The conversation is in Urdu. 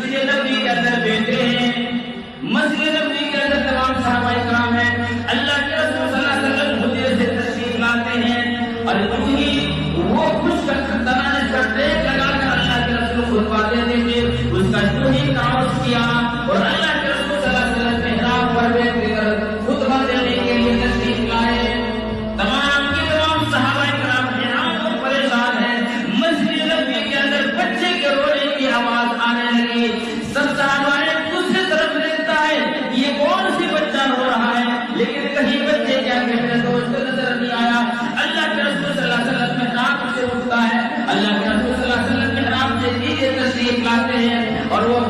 مسجد نبوی کے اندر بیٹھے ہیں، مسجد نبوی کے اندر تمام صحابہ کرام ہیں، اللہ کے رسول صلی اللہ علیہ وسلم حجرے سے تشریف لاتے ہیں اور یوں ہی وہ خوش تنانش کرتے لگا کر اللہ کے رسول خطبہ دیتے تھے، اس کا یوں ہی تعارف کیا اور اللہ کے رسول صلی اللہ علیہ وسلم محراب پر بیٹھ کر خطبہ دینے کے لیے تشریف لائے۔ تمام کے تمام صحابہ کرام حیران اور پریشان ہیں، مسجد نبوی کے اندر بچے کے رونے کی آواز آنے لگی، سب صحابہ دوسری طرف دیکھتا ہے یہ کون سی بچہ رو رہا ہے، لیکن کہیں بچے کیا کہتے ہیں تو اس کو نظر نہیں آیا۔ اللہ کے رسول صلی اللہ علیہ وسلم محراب سے اٹھتا ہے، اللہ کے رسول صلی اللہ علیہ وسلم محراب سے نیچے تشریف لاتے ہیں اور وہ